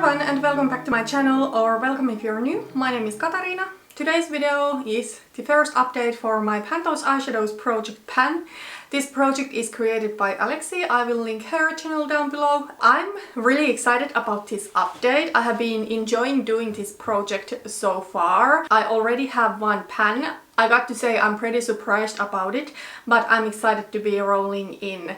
everyone and welcome back to my channel, or welcome if you're new. My name is Katarina. Today's video is the first update for my Pan Those Eyeshadows project Pan. This project is created by Alexi. I will link her channel down below. I'm really excited about this update. I have been enjoying doing this project so far. I already have one pan. I got to say I'm pretty surprised about it, but I'm excited to be rolling in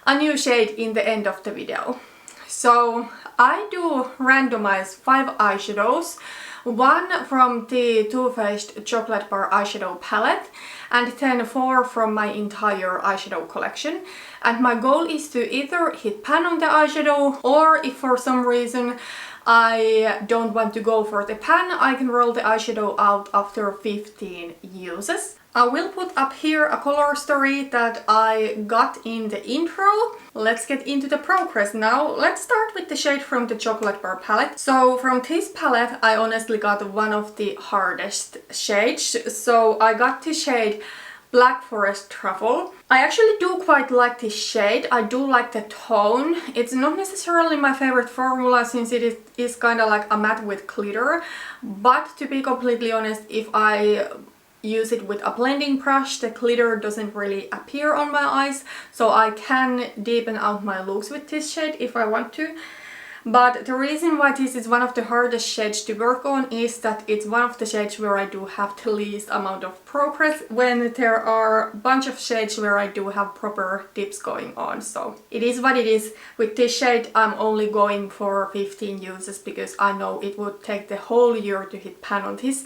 a new shade in the end of the video. So I do randomize 5 eyeshadows, one from the Too Faced Chocolate Bar eyeshadow palette and then 4 from my entire eyeshadow collection. And my goal is to either hit pan on the eyeshadow, or if for some reason I don't want to go for the pan, I can roll the eyeshadow out after 15 uses. I will put up here a color story that I got in the intro. Let's get into the progress now. Let's start with the shade from the Chocolate Bar palette. So from this palette I honestly got one of the hardest shades. So I got the shade Black Forest Truffle. I actually do quite like this shade. I do like the tone. It's not necessarily my favorite formula since it is kind of like a matte with glitter. But to be completely honest, if I use it with a blending brush, the glitter doesn't really appear on my eyes, so I can deepen out my looks with this shade if I want to. But the reason why this is one of the hardest shades to work on is that it's one of the shades where I do have the least amount of progress, when there are a bunch of shades where I do have proper dips going on. So it is what it is. With this shade I'm only going for 15 uses because I know it would take the whole year to hit pan on this.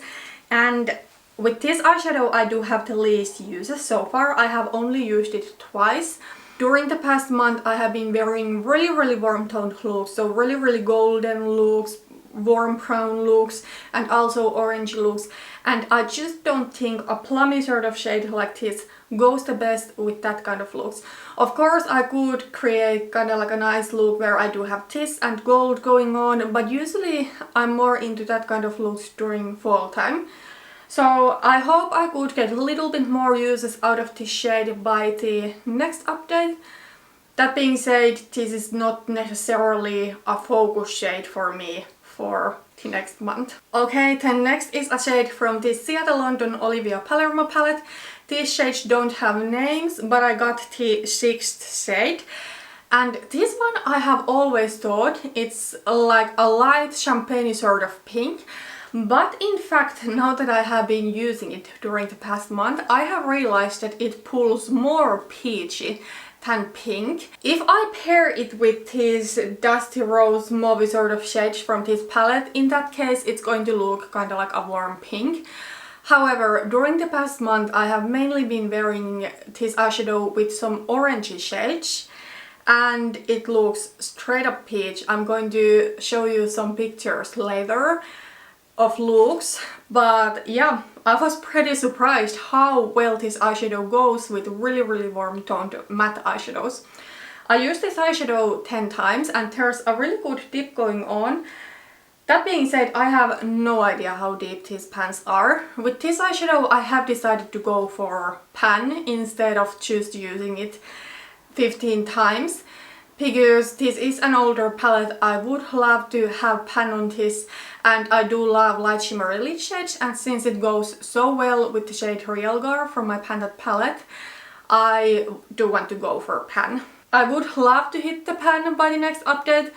And with this eyeshadow I do have the least uses so far. I have only used it twice. During the past month I have been wearing really warm toned looks, so really golden looks, warm brown looks and also orange looks, and I just don't think a plummy sort of shade like this goes the best with that kind of looks. Of course I could create kind of like a nice look where I do have this and gold going on, but usually I'm more into that kind of looks during fall time. So I hope I could get a little bit more uses out of this shade by the next update. That being said, this is not necessarily a focus shade for me for the next month. Okay, then next is a shade from the Seattle London Olivia Palermo palette. These shades don't have names, but I got the 6th shade. And this one I have always thought it's like a light champagne sort of pink. But in fact, now that I have been using it during the past month, I have realized that it pulls more peachy than pink. If I pair it with this Dusty Rose Mauve sort of shades from this palette, in that case it's going to look kind of like a warm pink. However, during the past month I have mainly been wearing this eyeshadow with some orangey shades, and it looks straight up peach. I'm going to show you some pictures later of looks, but yeah, I was pretty surprised how well this eyeshadow goes with really warm toned matte eyeshadows. I used this eyeshadow 10 times and there's a really good dip going on. That being said, I have no idea how deep these pans are. With this eyeshadow I have decided to go for pan instead of just using it 15 times. Because this is an older palette, I would love to have pan on this, and I do love light shimmery lid shades, and since it goes so well with the shade Real Gar from my Pan That palette, I do want to go for pan. I would love to hit the pan by the next update,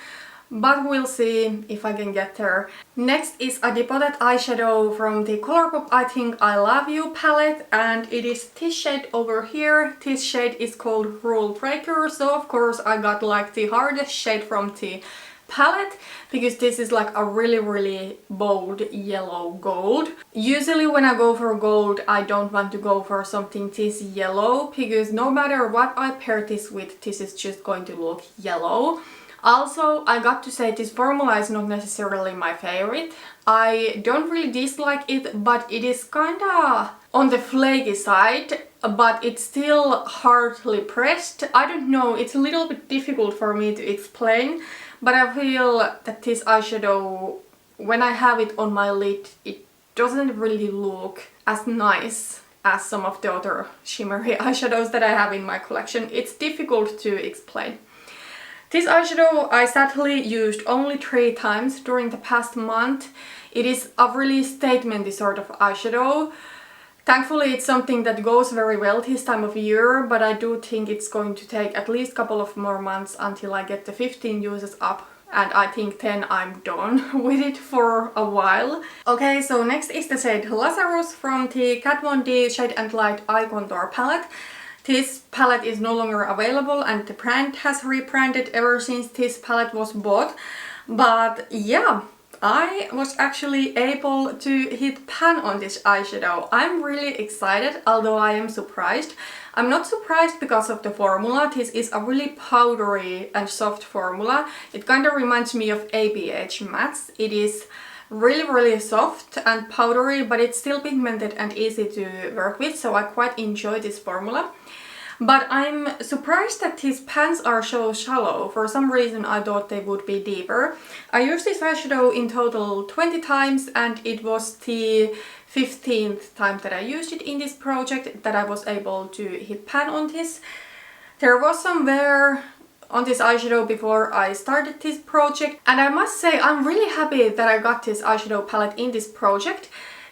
but we'll see if I can get there. Next is a depotted eyeshadow from the Colourpop I Think I Love You palette, and it is this shade over here. This shade is called Rule Breaker, so of course I got like the hardest shade from the palette because this is like a really bold yellow gold. Usually when I go for gold I don't want to go for something this yellow because no matter what I pair this with, this is just going to look yellow. Also, I got to say this formula is not necessarily my favorite. I don't really dislike it, but it is kinda on the flaky side, but it's still hardly pressed. I don't know, it's a little bit difficult for me to explain, but I feel that this eyeshadow, when I have it on my lid, it doesn't really look as nice as some of the other shimmery eyeshadows that I have in my collection. It's difficult to explain. This eyeshadow I sadly used only 3 times during the past month. It is a really statement-y sort of eyeshadow. Thankfully it's something that goes very well this time of year, but I do think it's going to take at least a couple of more months until I get the 15 uses up, and I think then I'm done with it for a while. Okay, so next is the shade Lazarus from the Kat Von D Shade and Light Eye Contour palette. This palette is no longer available and the brand has rebranded ever since this palette was bought. But yeah, I was actually able to hit pan on this eyeshadow. I'm really excited, although I am surprised. I'm not surprised because of the formula. This is a really powdery and soft formula. It kind of reminds me of ABH mattes. It is really soft and powdery, but it's still pigmented and easy to work with, so I quite enjoy this formula. But I'm surprised that these pans are so shallow. For some reason I thought they would be deeper. I used this eyeshadow in total 20 times and it was the 15th time that I used it in this project that I was able to hit pan on this. There was some wear on this eyeshadow before I started this project, and I must say I'm really happy that I got this eyeshadow palette in this project,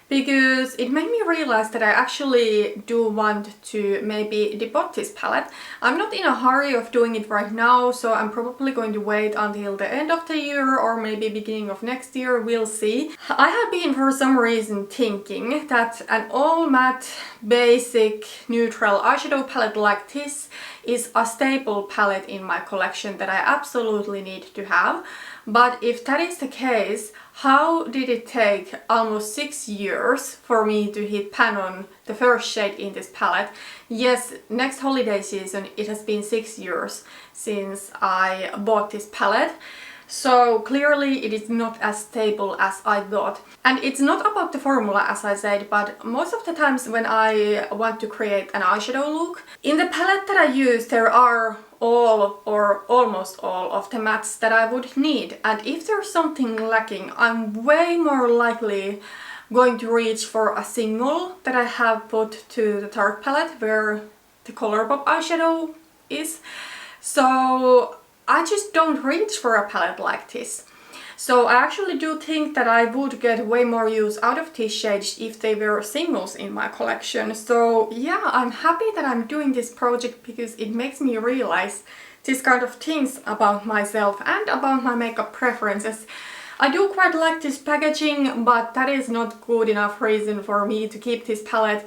because it made me realize that I actually do want to maybe depot this palette. I'm not in a hurry of doing it right now, so I'm probably going to wait until the end of the year or maybe beginning of next year, we'll see. I have been for some reason thinking that an all matte, basic, neutral eyeshadow palette like this is a staple palette in my collection that I absolutely need to have. But if that is the case, how did it take almost 6 years for me to hit pan on the first shade in this palette? Yes, next holiday season it has been 6 years since I bought this palette. So clearly it is not as stable as I thought. And it's not about the formula, as I said, but most of the times when I want to create an eyeshadow look, in the palette that I use there are all or almost all of the mattes that I would need. And if there's something lacking, I'm way more likely going to reach for a single that I have put to the Tarte palette where the Colourpop eyeshadow is. So I just don't reach for a palette like this. So I actually do think that I would get way more use out of these shades if they were singles in my collection. So yeah, I'm happy that I'm doing this project because it makes me realize these kind of things about myself and about my makeup preferences. I do quite like this packaging, but that is not good enough reason for me to keep this palette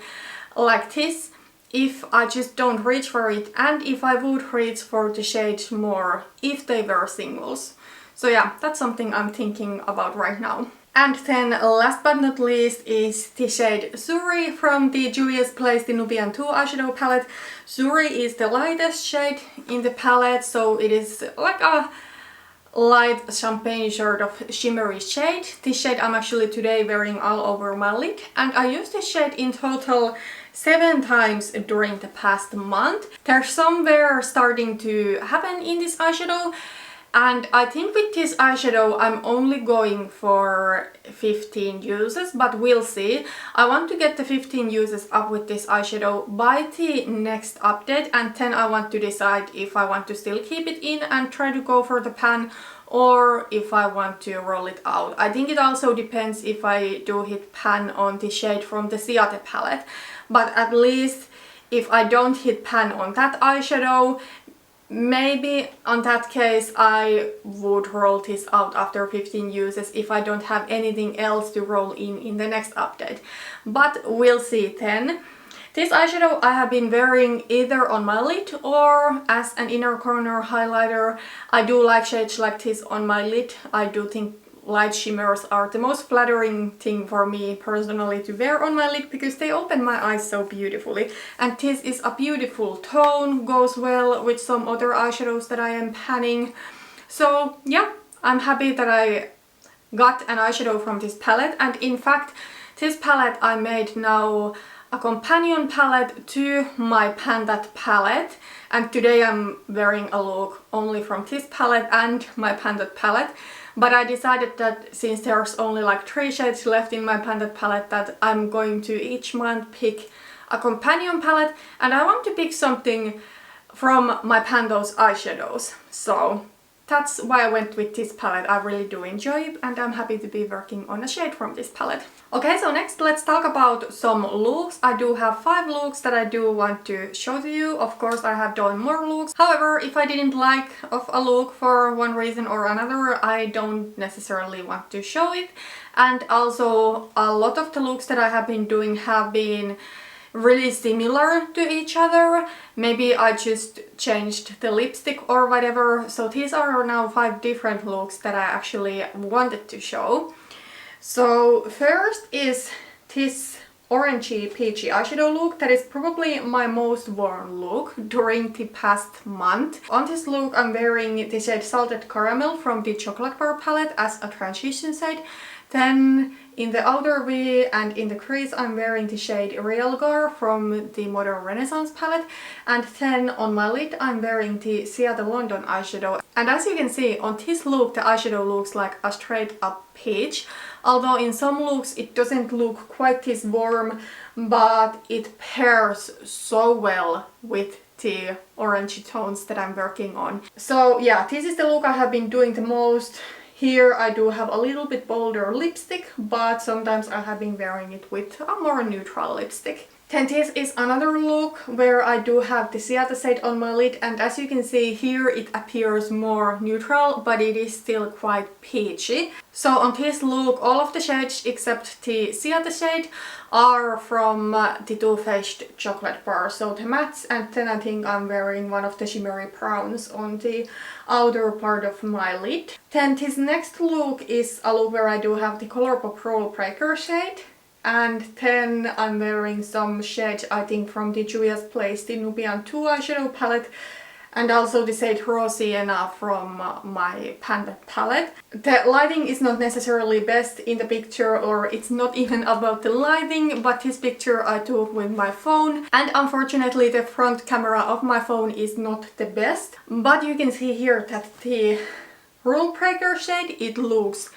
like this if I just don't reach for it, and if I would reach for the shades more if they were singles. So yeah, that's something I'm thinking about right now. And then last but not least is the shade Surrey from the Juvia's Place, the Nubian 2 eyeshadow palette. Surrey is the lightest shade in the palette, so it is like a light champagne sort of shimmery shade. This shade I'm actually today wearing all over my lid, and I used this shade in total 7 times during the past month. There's some wear starting to happen in this eyeshadow, and I think with this eyeshadow I'm only going for 15 uses, but we'll see. I want to get the 15 uses up with this eyeshadow by the next update, and then I want to decide if I want to still keep it in and try to go for the pan, or if I want to roll it out. I think it also depends if I do hit pan on the shade from the Ciate palette, but at least if I don't hit pan on that eyeshadow, maybe on that case I would roll this out after 15 uses if I don't have anything else to roll in the next update. But we'll see then. This eyeshadow I have been wearing either on my lid or as an inner corner highlighter. I do like shades like this on my lid. I do think light shimmers are the most flattering thing for me personally to wear on my lid because they open my eyes so beautifully. And this is a beautiful tone, goes well with some other eyeshadows that I am panning. So yeah, I'm happy that I got an eyeshadow from this palette, and in fact this palette I made now a companion palette to my Pan That palette, and today I'm wearing a look only from this palette and my Pan That palette. But I decided that since there's only like 3 shades left in my Pan That palette, that I'm going to each month pick a companion palette, and I want to pick something from my Pan Those Eyeshadows. So that's why I went with this palette. I really do enjoy it and I'm happy to be working on a shade from this palette. Okay, so next let's talk about some looks. I do have 5 looks that I do want to show to you. Of course I have done more looks. However, if I didn't like of a look for one reason or another, I don't necessarily want to show it. And also a lot of the looks that I have been doing have been really similar to each other. Maybe I just changed the lipstick or whatever. So these are now 5 different looks that I actually wanted to show. So first is this orangey peachy eyeshadow look that is probably my most worn look during the past month. On this look I'm wearing the shade Salted Caramel from the Chocolate Bar palette as a transition shade. Then in the outer V and in the crease I'm wearing the shade Real Gar from the Modern Renaissance palette, and then on my lid I'm wearing the Seattle London eyeshadow. And as you can see on this look the eyeshadow looks like a straight up peach, although in some looks it doesn't look quite this warm, but it pairs so well with the orangey tones that I'm working on. So yeah, this is the look I have been doing the most. Here I do have a little bit bolder lipstick, but sometimes I have been wearing it with a more neutral lipstick. Then this is another look where I do have the Seattle shade on my lid, and as you can see here it appears more neutral, but it is still quite peachy. So on this look all of the shades except the Seattle shade are from the Too Faced Chocolate Bar, so the mattes, and then I think I'm wearing one of the shimmery browns on the outer part of my lid. Then this next look is a look where I do have the Colourpop Rule Breaker shade. And then I'm wearing some shades, I think from the Juvia's Place, the Nubian 2 eyeshadow palette, and also the shade Raw Sienna from my Pan palette. The lighting is not necessarily best in the picture, or it's not even about the lighting, but this picture I took with my phone, and unfortunately the front camera of my phone is not the best. But you can see here that the Rule Breaker shade, it looks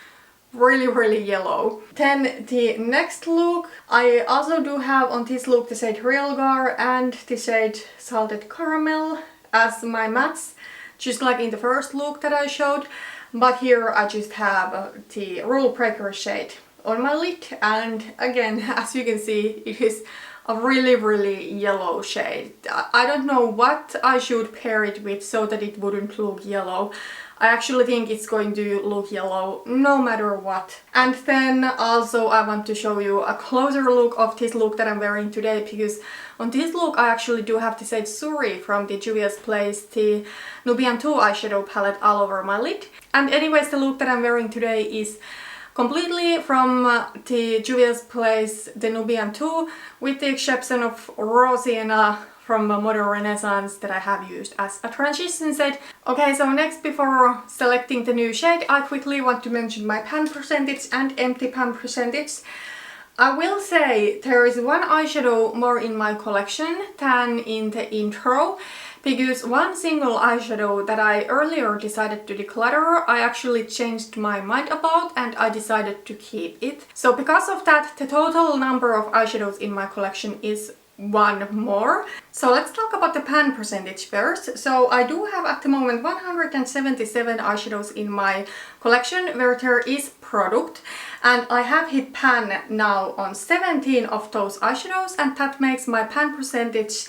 really yellow. Then the next look, I also do have on this look the shade Real Gar and the shade Salted Caramel as my mattes, just like in the first look that I showed. But here I just have the Rule Breaker shade on my lid, and again, as you can see, it is a really yellow shade. I don't know what I should pair it with so that it wouldn't look yellow. I actually think it's going to look yellow no matter what. And then also I want to show you a closer look of this look that I'm wearing today, because on this look I actually do have the shade Surrey from the Juvia's Place, the Nubian 2 eyeshadow palette all over my lid. And anyways, the look that I'm wearing today is completely from the Juvia's Place, the Nubian 2, with the exception of Raw Sienna from Modern Renaissance that I have used as a transition shade. Okay, so next, before selecting the new shade, I quickly want to mention my pan percentage and empty pan percentage. I will say there is one eyeshadow more in my collection than in the intro, because one single eyeshadow that I earlier decided to declutter, I actually changed my mind about and I decided to keep it. So because of that, the total number of eyeshadows in my collection is one more. So let's talk about the pan percentage first. So I do have at the moment 177 eyeshadows in my collection where there is product, and I have hit pan now on 17 of those eyeshadows, and that makes my pan percentage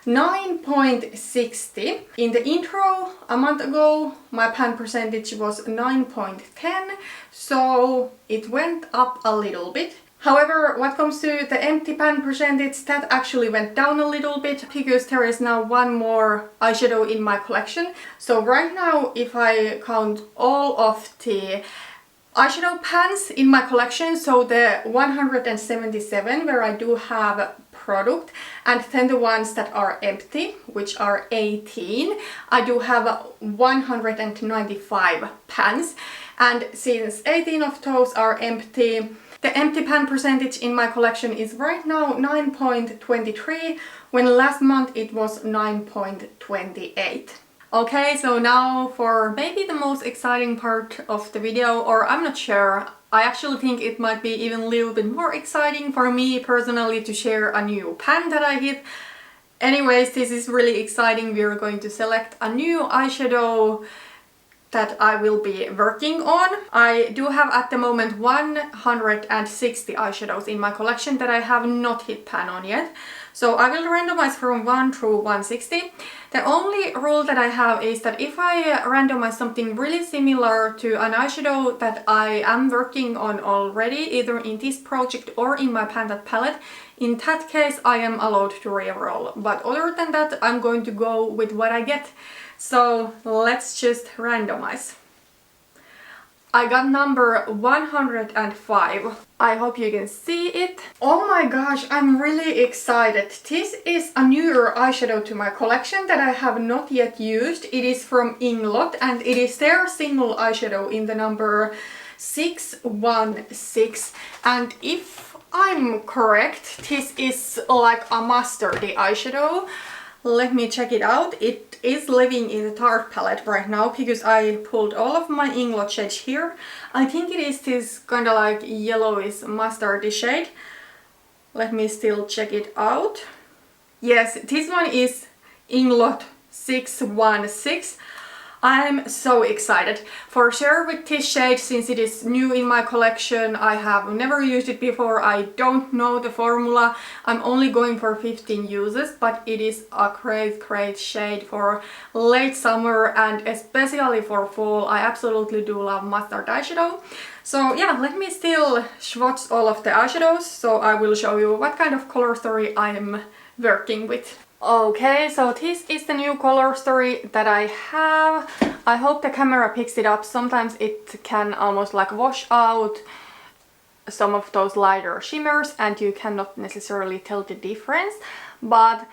9.60. In the intro a month ago my pan percentage was 9.10, so it went up a little bit. However, what comes to the empty pan percentage, that actually went down a little bit because there is now one more eyeshadow in my collection. So right now, if I count all of the eyeshadow pans in my collection, so the 177 where I do have product, and then the ones that are empty, which are 18, I do have 195 pans, and since 18 of those are empty, the empty pan percentage in my collection is right now 9.23, when last month it was 9.28. Okay, so now for maybe the most exciting part of the video, or I'm not sure, I actually think it might be even a little bit more exciting for me personally to share a new pan that I hit. Anyways, this is really exciting. We are going to select a new eyeshadow that I will be working on. I do have at the moment 160 eyeshadows in my collection that I have not hit pan on yet. So I will randomize from 1 through 160. The only rule that I have is that if I randomize something really similar to an eyeshadow that I am working on already, either in this project or in my Pan That palette, in that case I am allowed to re-roll. But other than that, I'm going to go with what I get. So let's just randomize. I got number 105. I hope you can see it. Oh my gosh, I'm really excited. This is a newer eyeshadow to my collection that I have not yet used. It is from Immortal and it is their single eyeshadow in the number 616. And if I'm correct, this is like a mustardy eyeshadow. Let me check it out. It is living in the Tarte palette right now because I pulled all of my Immortal shades here. I think it is this kind of like yellowish mustardy shade. Let me still check it out. Yes, this one is Immortal 616. I'm so excited for sure with this shade since it is new in my collection. I have never used it before. I don't know the formula. I'm only going for 15 uses, but it is a great shade for late summer and especially for fall. I absolutely do love mustard eyeshadow. So yeah, let me still swatch all of the eyeshadows so I will show you what kind of color story I'm working with. Okay, so this is the new color story that I have. I hope the camera picks it up. Sometimes it can almost like wash out some of those lighter shimmers and you cannot necessarily tell the difference. But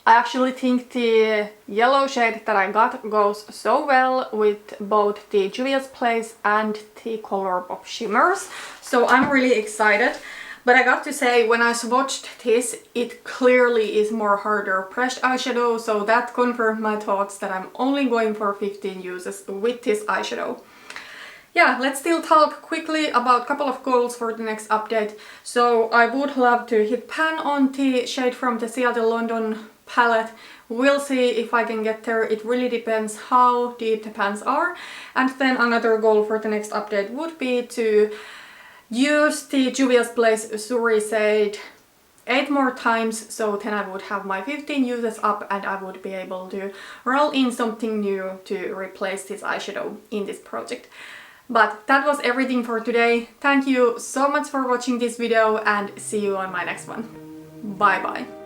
I actually think the yellow shade that I got goes so well with both the Juvia's Place and the Colourpop shimmers. So I'm really excited. But I got to say, when I swatched this, it clearly is more harder pressed eyeshadow, so that confirmed my thoughts that I'm only going for 15 uses with this eyeshadow. Yeah, let's still talk quickly about a couple of goals for the next update. So I would love to hit pan on the shade from the Seattle London palette. We'll see if I can get there. It really depends how deep the pans are. And then another goal for the next update would be to use the Juvia's Place Surrey shade 8 more times, so then I would have my 15 uses up and I would be able to roll in something new to replace this eyeshadow in this project. But that was everything for today. Thank you so much for watching this video and see you on my next one. Bye bye!